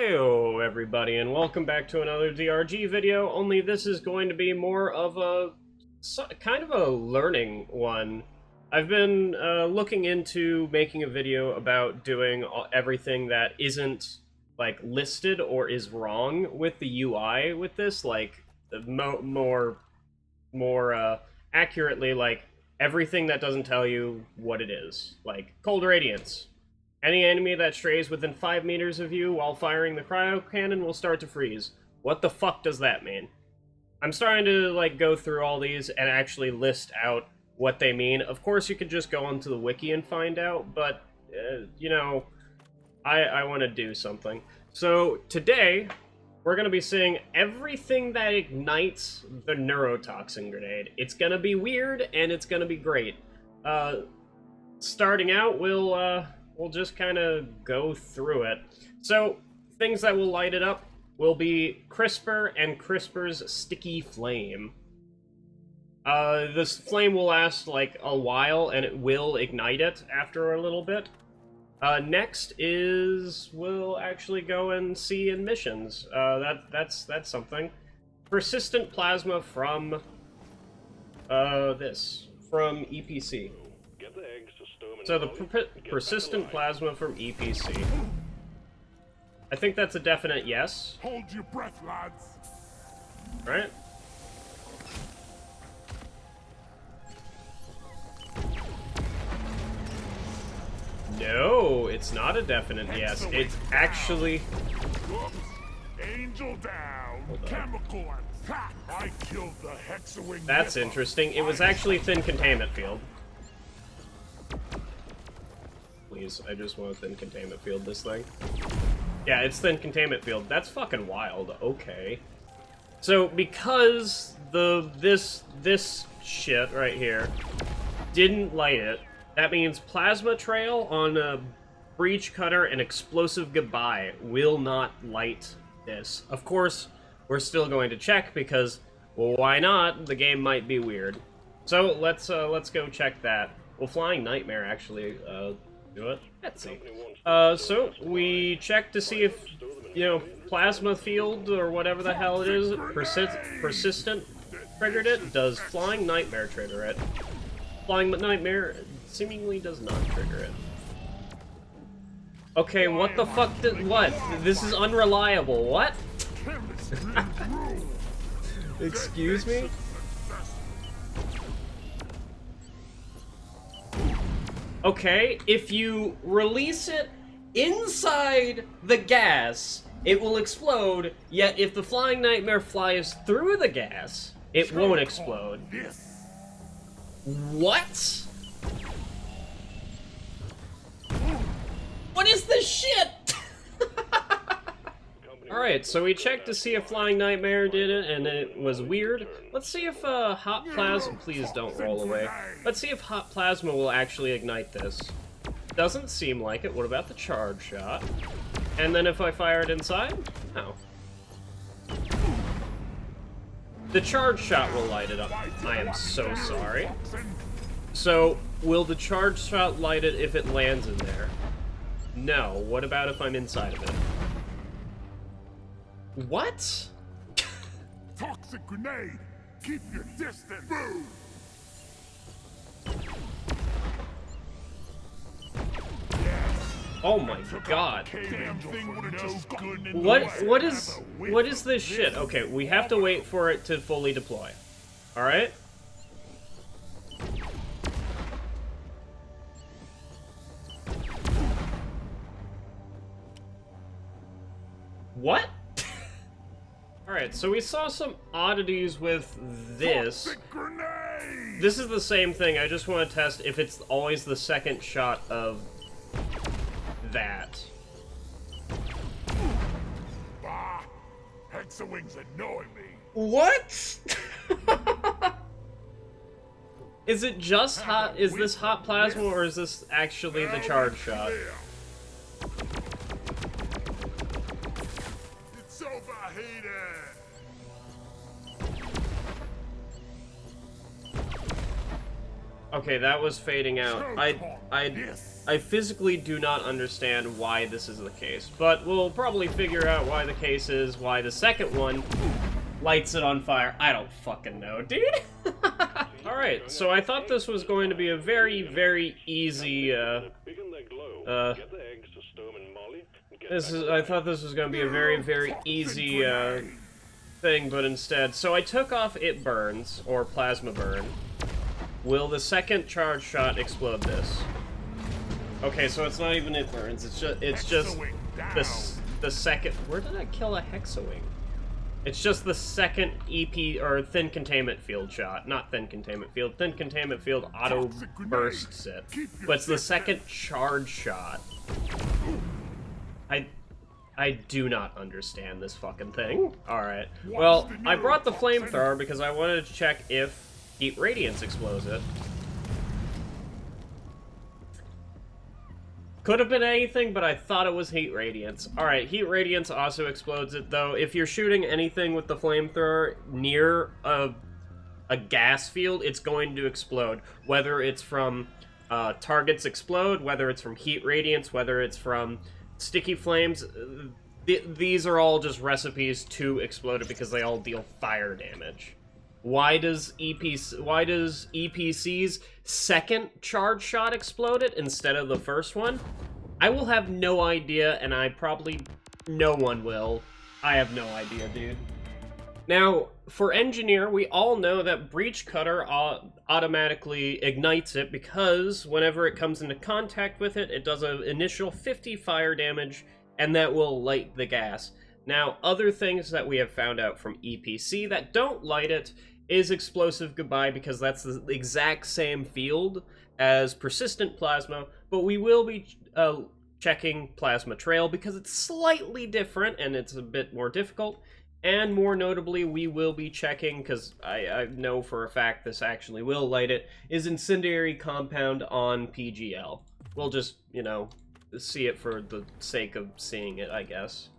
Heyo everybody, and welcome back to another DRG video, only this is going to be more of a kind of a learning one. I've been looking into making a video about doing everything that isn't like listed or is wrong with the UI with this, like more accurately, like everything that doesn't tell you what it is, like cold radiance. Any enemy that strays within 5 meters of you while firing the cryo cannon will start to freeze. What the fuck does that mean? I'm starting to like go through all these and actually list out what they mean. Of course, you could just go onto the wiki and find out, but you know, I want to do something. So today, we're going to be seeing everything that ignites the Neurotoxin Grenade. It's going to be weird, and it's going to be great. Starting out, we'll just kind of go through it. So, things that will light it up will be CRISPR and CRISPR's Sticky Flame. This flame will last like a while, and it will ignite it after a little bit. Next is we'll actually go and see in missions. That's something. Persistent plasma from from EPC. So the persistent plasma from EPC. I think that's a definite yes. Hold your breath, lads. Right? No, it's not a definite yes. It's actually... Whoops. Angel down. Chemical attack. I killed the Hexawing. That's interesting. It was actually thin containment field. Please, I just want a thin containment field this thing. Yeah, it's thin containment field. That's fucking wild. Okay. So, because this shit right here didn't light it, that means Plasma Trail on a Breach Cutter and Explosive Goodbye will not light this. Of course, we're still going to check because, well, why not? The game might be weird. So, let's go check that. Will Flying Nightmare actually, do it? Let's see. So we check to see if, you know, plasma field or whatever the hell it is, persistent triggered it. Does Flying Nightmare trigger it? Flying Nightmare seemingly does not trigger it. Okay, what the fuck did, what? This is unreliable, what? Excuse me? Okay, if you release it inside the gas, it will explode, yet if the Flying Nightmare flies through the gas, it won't explode. What? What is this shit? Alright, so we checked to see if Flying Nightmare did it, and it was weird. Let's see if Hot Plasma... Please don't roll away. Let's see if Hot Plasma will actually ignite this. Doesn't seem like it. What about the Charge Shot? And then if I fire it inside? No. The Charge Shot will light it up. I am so sorry. So, will the Charge Shot light it if it lands in there? No. What about if I'm inside of it? What? Toxic grenade. Keep your distance. Boom. Oh my god. What is this shit? Okay, we have to wait for it to fully deploy. All right? What? Alright, so we saw some oddities with this. This is the same thing, I just want to test if it's always the second shot of that. Bah! Hexawings annoy me. What? Is it just hot? Is this hot plasma or is this actually the charge shot? Okay, that was fading out. I physically do not understand why this is the case, but we'll probably figure out why the case is, why the second one lights it on fire. I don't fucking know, dude. Alright, so I thought this was going to be a very, very easy, I thought this was going to be a very, very easy, thing, but instead, so I took off It Burns, or Plasma Burn. Will the second charge shot explode this? Okay, so it's not even It Burns, it's just the second, where did I kill a Hexawing? It's just the second EP, or Thin Containment Field shot. Not Thin Containment Field. Thin Containment Field auto bursts it. But it's the second charge shot. I do not understand this fucking thing. Alright. Well, I brought the flamethrower because I wanted to check if Heat Radiance explodes it. Could have been anything, but I thought it was Heat Radiance. Alright, Heat Radiance also explodes it, though. If you're shooting anything with the flamethrower near a gas field, it's going to explode. Whether it's from targets explode, whether it's from Heat Radiance, whether it's from sticky flames, these are all just recipes to explode it because they all deal fire damage. Why does EPC's second charge shot explode it instead of the first one? I will have no idea, and no one will. I have no idea, dude. Now, for Engineer, we all know that Breach Cutter automatically ignites it because whenever it comes into contact with it, it does an initial 50 fire damage, and that will light the gas. Now, other things that we have found out from EPC that don't light it is Explosive Goodbye, because that's the exact same field as Persistent Plasma, but we will be checking Plasma Trail because it's slightly different and it's a bit more difficult. And more notably, we will be checking, because I know for a fact this actually will light it, is Incendiary Compound on PGL. We'll just, you know, see it for the sake of seeing it, I guess.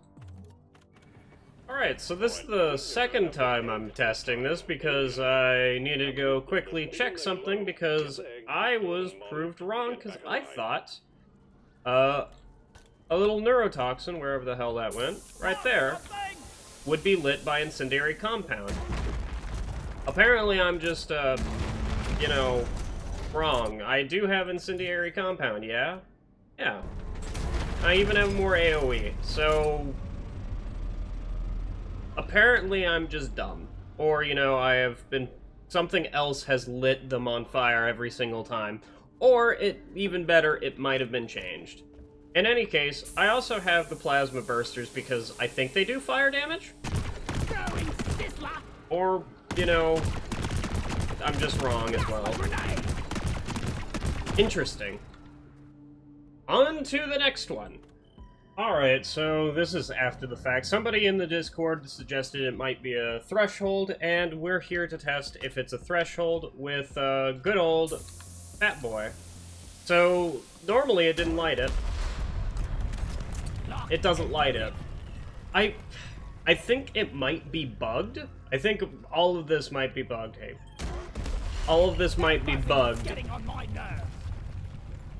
Alright, so this is the second time I'm testing this because I needed to go quickly check something because I was proved wrong because I thought a little neurotoxin, wherever the hell that went, right there, would be lit by Incendiary Compound. Apparently I'm just, you know, wrong. I do have Incendiary Compound, yeah? Yeah. I even have more AoE, so apparently I'm just dumb. Or, you know, something else has lit them on fire every single time. Or, even better, it might have been changed. In any case, I also have the Plasma Bursters because I think they do fire damage. Or, you know, I'm just wrong as well. Interesting. On to the next one. Alright, so this is after the fact. Somebody in the Discord suggested it might be a threshold, and we're here to test if it's a threshold with good old Fat Boy. So, normally it didn't light it. It doesn't light it. I think it might be bugged. I think all of this might be bugged. Hey. All of this might be bugged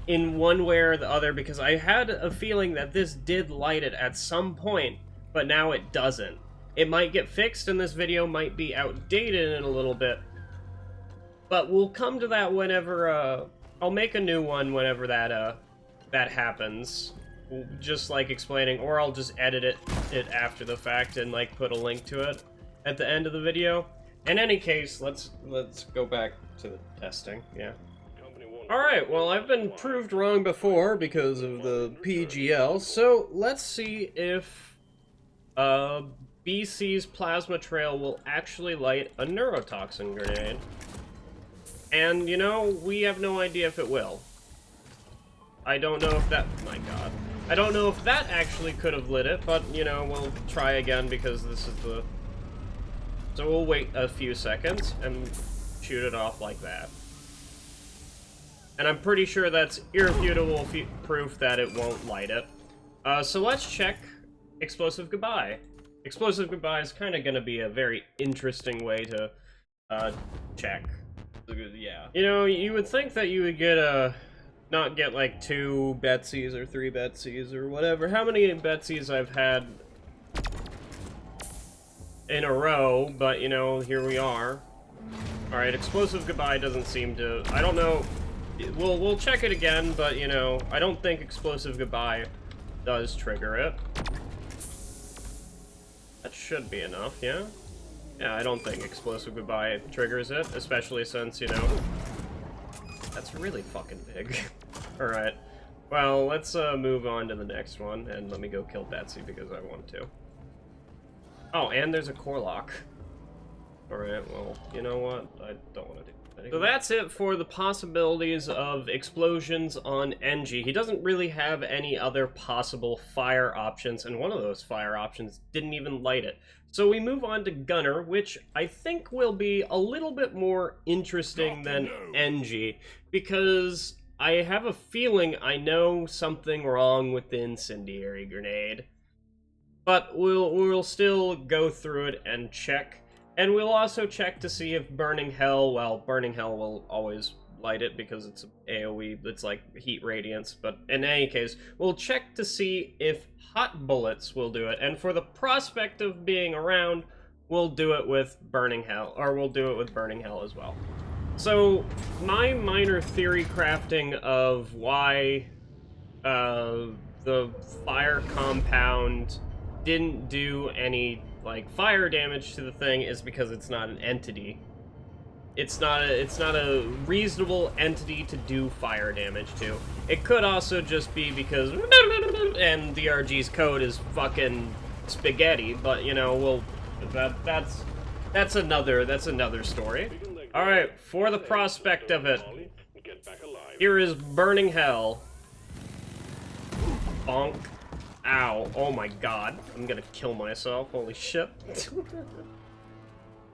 in one way or the other, because I had a feeling that this did light it at some point, but now it doesn't. It might get fixed, and this video might be outdated in a little bit, but we'll come to that whenever, I'll make a new one whenever that happens, just like explaining, or I'll just edit it after the fact and like put a link to it at the end of the video. In any case, let's go back to the testing, yeah. Alright, well, I've been proved wrong before because of the PGL, so let's see if BC's Plasma Trail will actually light a Neurotoxin Grenade. And, you know, we have no idea if it will. I don't know if that... my god. I don't know if that actually could have lit it, but, you know, we'll try again because this is the... So we'll wait a few seconds and shoot it off like that. And I'm pretty sure that's irrefutable proof that it won't light it. So let's check Explosive Goodbye. Explosive Goodbye is kind of going to be a very interesting way to check. Yeah. You know, you would think that you would get not get like 2 Betsies or 3 Betsies or whatever. How many Betsies I've had in a row, but you know, here we are. Alright, Explosive Goodbye doesn't seem to... I don't know... We'll check it again, but you know, I don't think Explosive Goodbye does trigger it. That should be enough, yeah? Yeah, I don't think Explosive Goodbye triggers it, especially since, you know... That's really fucking big. Alright. Well, let's move on to the next one, and let me go kill Betsy because I want to. Oh, and there's a core lock. Alright, well, you know what? I don't want to do that anymore. So that's it for the possibilities of explosions on NG. He doesn't really have any other possible fire options, and one of those fire options didn't even light it. So we move on to Gunner, which I think will be a little bit more interesting than NG, because I have a feeling I know something wrong with the Incendiary Grenade. But we'll still go through it and check. And we'll also check to see if Burning Hell, well, Burning Hell will always light it because it's AoE, it's like heat radiance, but in any case, we'll check to see if Hot Bullets will do it, and for the prospect of being around, we'll do it with Burning Hell, or we'll do it with Burning Hell as well. So, my minor theory crafting of why the fire compound didn't do any like fire damage to the thing is because it's not an entity. It's not a reasonable entity to do fire damage to. It could also just be because and DRG's code is fucking spaghetti, but you know, we'll that's another story. All right, for the prospect of it, here is Burning Hell. Bonk. Ow. Oh my god. I'm gonna kill myself. Holy shit.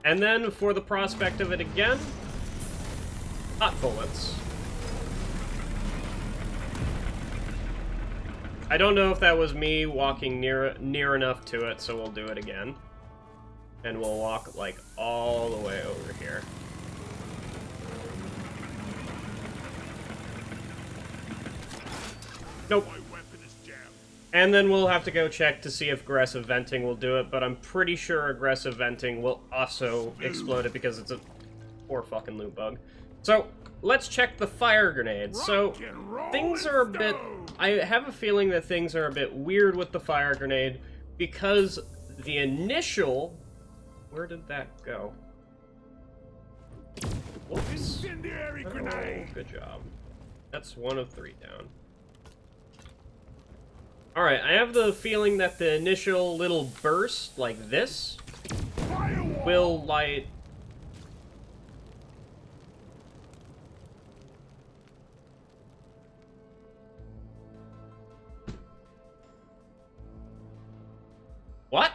And then, for the prospect of it again, Hot Bullets. I don't know if that was me walking near enough to it, so we'll do it again. And we'll walk, like, all the way over here. Nope. And then we'll have to go check to see if Aggressive Venting will do it, but I'm pretty sure Aggressive Venting will also explode it because it's a poor fucking loot bug. So, let's check the Fire Grenade. So, things are a bit... I have a feeling that things are a bit weird with the Fire Grenade because the initial... Where did that go? Whoops. Incendiary Grenade! Oh, good job. That's 1 of 3 down. Alright, I have the feeling that the initial little burst, like this, will light... What?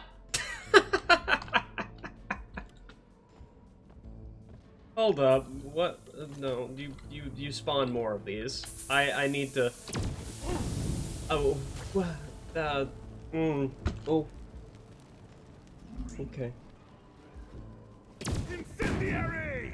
Hold up, what? No, you spawn more of these. I need to... Oh... oh. Okay. Incendiary!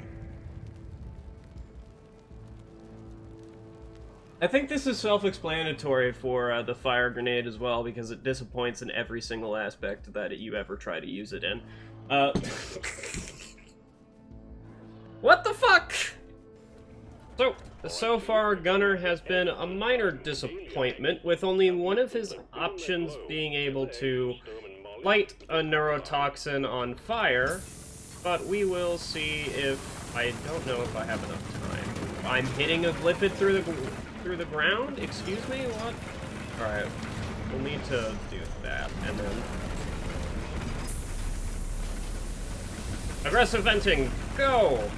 I think this is self-explanatory for the fire grenade as well, because it disappoints in every single aspect that you ever try to use it in. What the fuck? So far, Gunner has been a minor disappointment, with only one of his options being able to light a neurotoxin on fire, but we will see if... I don't know if I have enough time. I'm hitting a glyphid through the ground? Excuse me? What? Alright, we'll need to do that, and then... Aggressive Venting, go!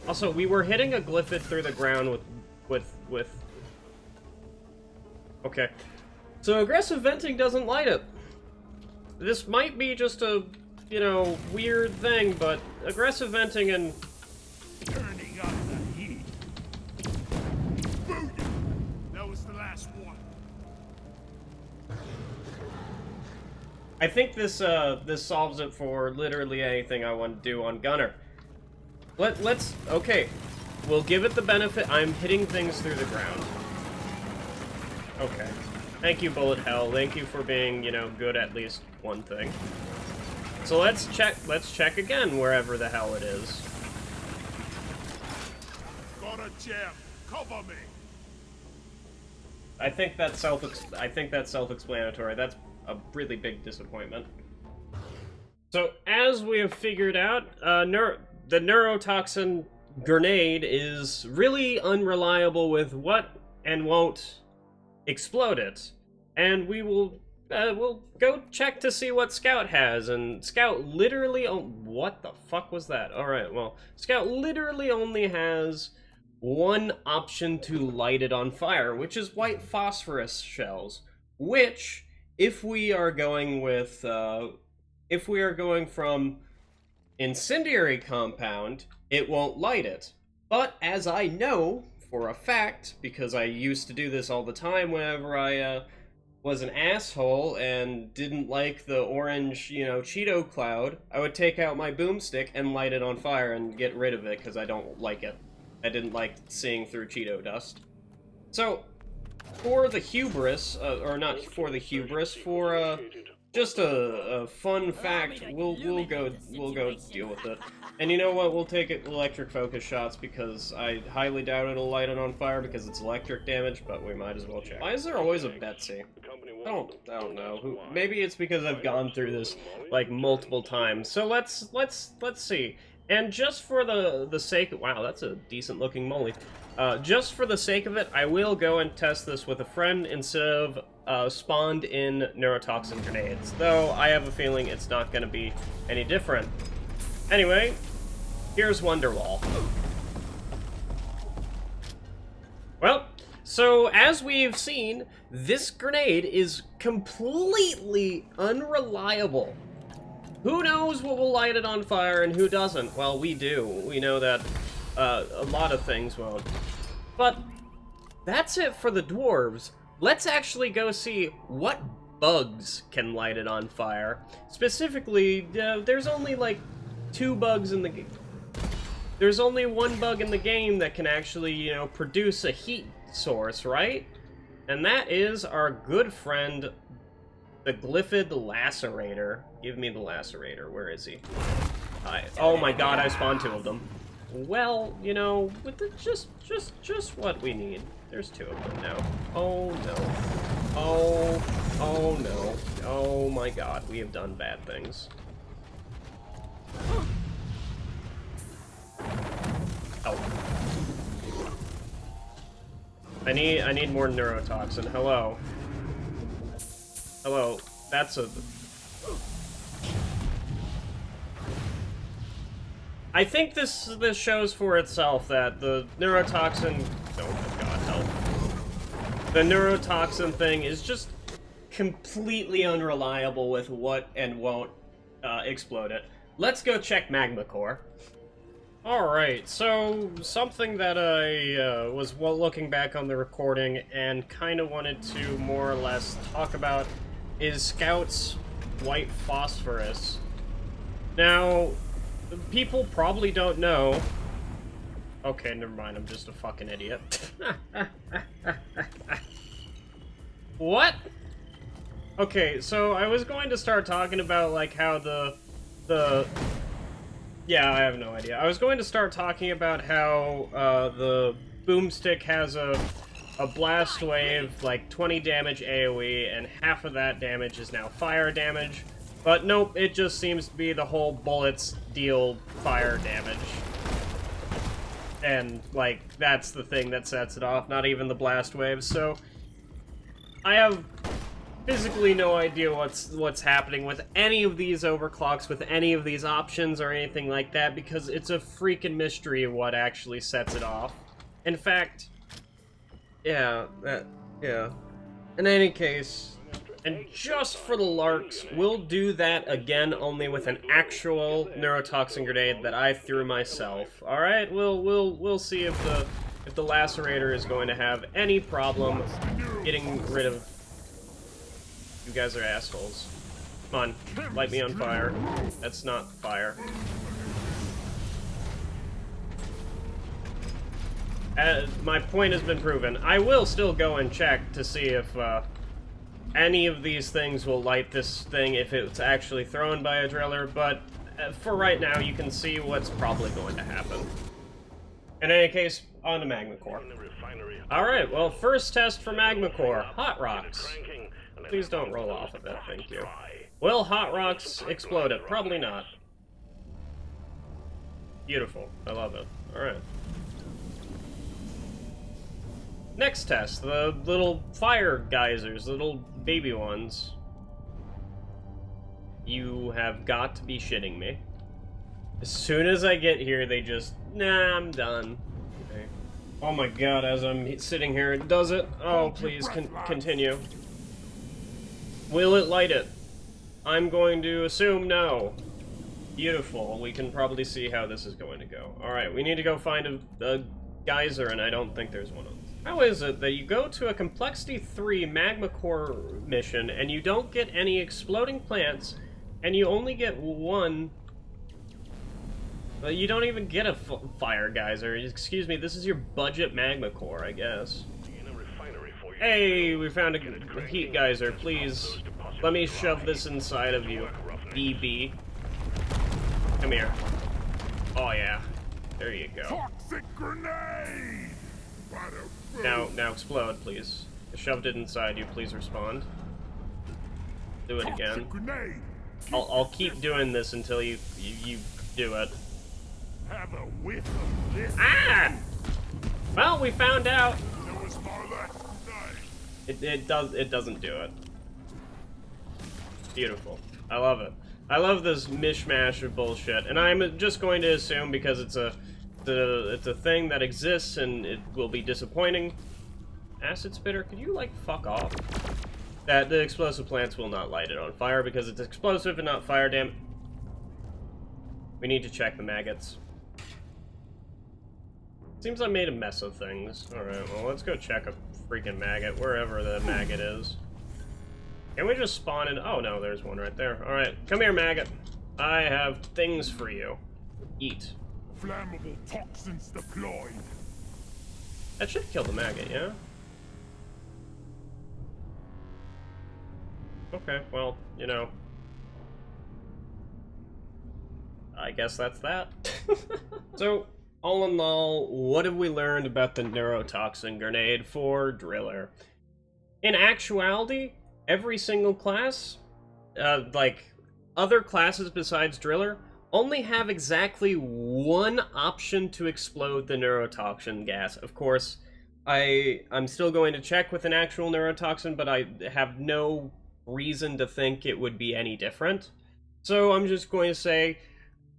Also, we were hitting a glyphid through the ground with... Okay. So Aggressive Venting doesn't light it. This might be just a, you know, weird thing, but Aggressive Venting and... Turning up the heat. Booyah! That was the last one. I think this this solves it for literally anything I want to do on Gunner. Let's okay. We'll give it the benefit. I'm hitting things through the ground. Okay. Thank you, Bullet Hell. Thank you for being, you know, good at least one thing. So let's check again wherever the hell it is. Got a gem. Cover me. I think that's self-explanatory. That's a really big disappointment. So, as we have figured out, the Neurotoxin Grenade is really unreliable with what and won't explode it. And we will, we'll go check to see what Scout has, and Scout literally, what the fuck was that? Alright, well, Scout literally only has one option to light it on fire, which is white phosphorus shells, which, if we are going with, if we are going from incendiary compound, it won't light it. But as I know for a fact, because I used to do this all the time whenever I was an asshole and didn't like the orange, you know, Cheeto cloud, I would take out my boomstick and light it on fire and get rid of it because I don't like it. I didn't like seeing through Cheeto dust. So, for the hubris, or not for the hubris, for just a fun fact, we'll go deal with it. And you know what? We'll take it electric focus shots because I highly doubt it'll light it on fire because it's electric damage, but we might as well check. Why is there always a Betsy? I don't know. Maybe it's because I've gone through this like multiple times. So let's see. And just for the sake of, wow, that's a decent looking molly. Just for the sake of it, I will go and test this with a friend instead of spawned in Neurotoxin Grenades, though I have a feeling it's not going to be any different. Anyway, here's Wonderwall. Well, so as we've seen, this grenade is completely unreliable. Who knows what will light it on fire and who doesn't? Well, we do. We know that a lot of things won't. But that's it for the dwarves. Let's actually go see what bugs can light it on fire. Specifically, there's only like 2 bugs in the game. There's only 1 bug in the game that can actually, you know, produce a heat source, right? And that is our good friend, the Glyphid Lacerator. Give me the Lacerator. Where is he? Oh my god, I spawned 2 of them. Well, you know, with the, just what we need. There's 2 of them now. Oh no. Oh no. Oh my god, we have done bad things. Oh. I need more neurotoxin. Hello. Hello. That's a... I think this shows for itself that the neurotoxin... Oh my god, help. The neurotoxin thing is just completely unreliable with what and won't explode it. Let's go check Magma Core. Alright, so something that I was looking back on the recording and kind of wanted to more or less talk about is Scout's white phosphorus. Now, people probably don't know... Okay, never mind, I'm just a fucking idiot. What? Okay, so I was going to start talking about, like, how the... Yeah, I have no idea. I was going to start talking about how the boomstick has a blast wave, like 20 damage AoE, and half of that damage is now fire damage. But nope, it just seems to be the whole bullets deal fire damage. And, like, that's the thing that sets it off, not even the blast wave. So, I have physically no idea what's happening with any of these overclocks, with any of these options or anything like that, because it's a freaking mystery of what actually sets it off. In fact, yeah. In any case, and just for the larks, we'll do that again, only with an actual neurotoxin grenade that I threw myself. All right, we'll see if the lacerator is going to have any problem getting rid of. You guys are assholes. Come on, light me on fire. That's not fire. My point has been proven. I will still go and check to see if any of these things will light this thing if it's actually thrown by a driller, but for right now, you can see what's probably going to happen. In any case, on to Magma Core. Alright, well, first test for Magma Core. Hot rocks. Please don't roll off of it, thank you. Will hot rocks explode it? Probably not. Beautiful. I love it. Alright. Next test, the little fire geysers, little baby ones. You have got to be shitting me. As soon as I get here, they just, nah, I'm done. Okay. Oh my god, as I'm sitting here, it does it. Oh, please, continue. Will it light it? I'm going to assume no. Beautiful. We can probably see how this is going to go. Alright, we need to go find a geyser, and I don't think there's one of them. How is it that you go to a Complexity 3 Magma Core mission, and you don't get any exploding plants, and you only get one... You don't even get a fire geyser. Excuse me, this is your budget Magma Core, I guess. Hey, we found a heat geyser. Please, let me shove this inside of you, BB. Come here. Oh yeah, there you go. Toxic grenade! Now explode, please. I shoved it inside you. Please respond. Do it again. I'll keep doing this until you do it. Have a whiff of this. Ah! Well, we found out. There was more last night. It doesn't do it. Beautiful. I love it. I love this mishmash of bullshit, and I'm just going to assume because it's a thing that exists and it will be disappointing. Acid spitter, could you like fuck off? That the explosive plants will not light it on fire because it's explosive and not fire, damn it. We need to check the maggots. Seems I made a mess of things. Alright, well, let's go check a freaking maggot, wherever the maggot is. Can we just spawn in? Oh, no, there's one right there. Alright, come here, maggot. I have things for you. Eat. Flammable toxins deployed. That should kill the maggot, yeah? Okay, well, you know. I guess that's that. So, all in all, what have we learned about the Neurotoxin Grenade for Driller? In actuality, every single class, like, other classes besides Driller, only have exactly one option to explode the neurotoxin gas. Of course, I'm still going to check with an actual neurotoxin, but I have no reason to think it would be any different. So I'm just going to say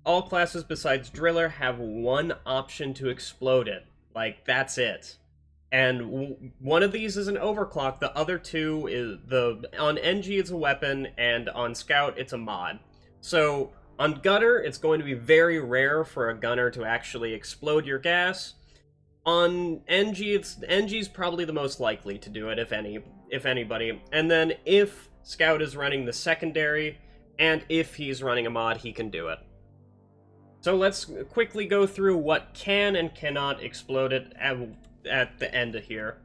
all classes besides Driller have one option to explode it. Like, that's it. And one of these is an overclock, the other two is on NG it's a weapon, and on Scout it's a mod. So on Gunner, it's going to be very rare for a gunner to actually explode your gas. On NG, NG's probably the most likely to do it, if anybody. And then if Scout is running the secondary, and if he's running a mod, he can do it. So let's quickly go through what can and cannot explode it at the end of here.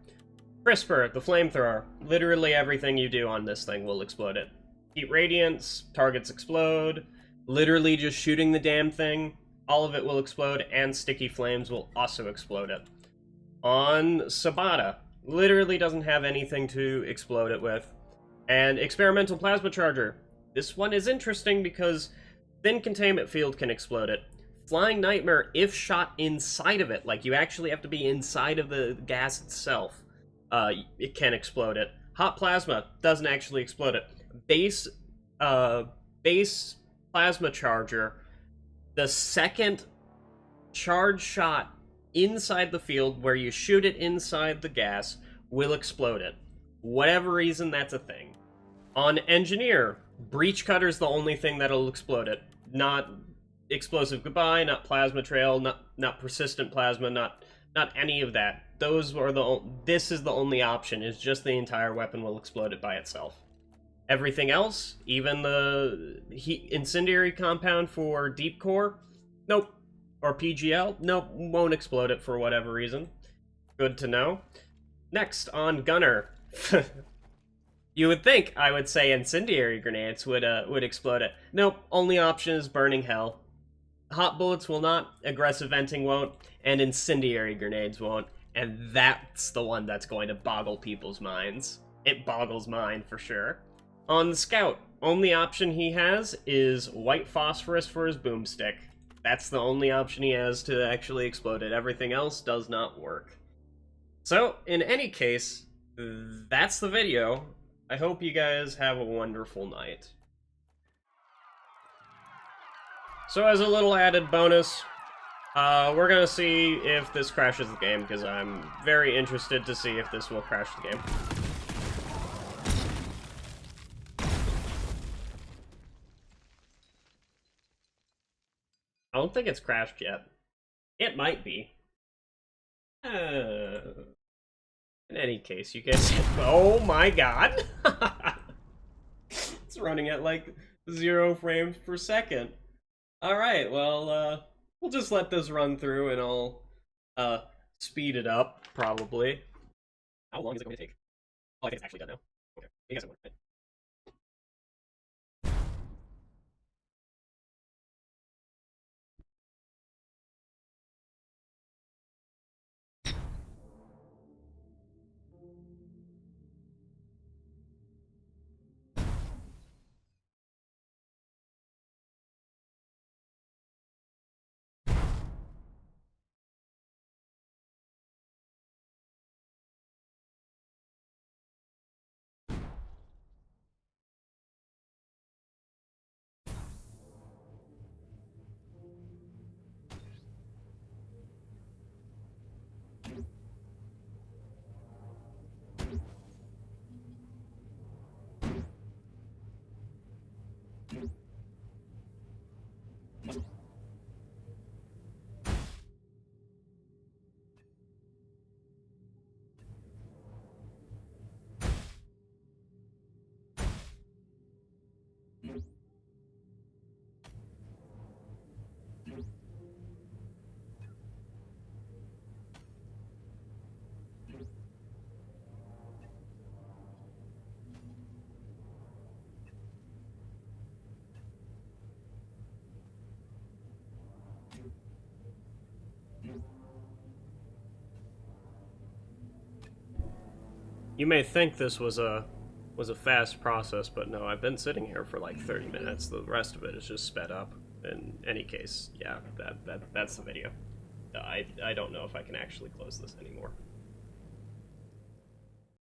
Crisper, the flamethrower. Literally everything you do on this thing will explode it. Heat radiance, targets explode. Literally just shooting the damn thing, all of it will explode, and sticky flames will also explode it. On Sabata, literally doesn't have anything to explode it with. And Experimental Plasma Charger. This one is interesting because Thin Containment Field can explode it. Flying Nightmare, if shot inside of it, like you actually have to be inside of the gas itself, it can explode it. Hot Plasma doesn't actually explode it. Base Plasma Charger, the second charge shot inside the field where you shoot it inside the gas will explode it. Whatever reason, that's a thing. On Engineer, Breach Cutter's the only thing that'll explode it. Not Explosive Goodbye, not Plasma Trail, not Persistent Plasma, not any of that. Those are this is the only option, is just the entire weapon will explode it by itself. Everything else, even the incendiary compound for deep core, nope. Or PGL, nope, won't explode it for whatever reason. Good to know. Next, on Gunner. You would think I would say incendiary grenades would explode it. Nope, only option is burning hell. Hot bullets will not, aggressive venting won't, and incendiary grenades won't. And that's the one that's going to boggle people's minds. It boggles mine for sure. On the Scout, only option he has is white phosphorus for his boomstick. That's the only option he has to actually explode it. Everything else does not work. So, in any case, that's the video. I hope you guys have a wonderful night. So as a little added bonus, we're gonna see if this crashes the game, because I'm very interested to see if this will crash the game. I don't think it's crashed yet. It might be. In any case, you guys... Oh my god! It's running at like 0 frames per second. Alright, well, we'll just let this run through and I'll speed it up, probably. How long is it going to take? Oh, I think it's actually done now. Okay, you guys are working it. You may think this was a fast process, but no, I've been sitting here for like 30 minutes. The rest of it is just sped up. In any case, yeah, that's the video. I don't know if I can actually close this anymore.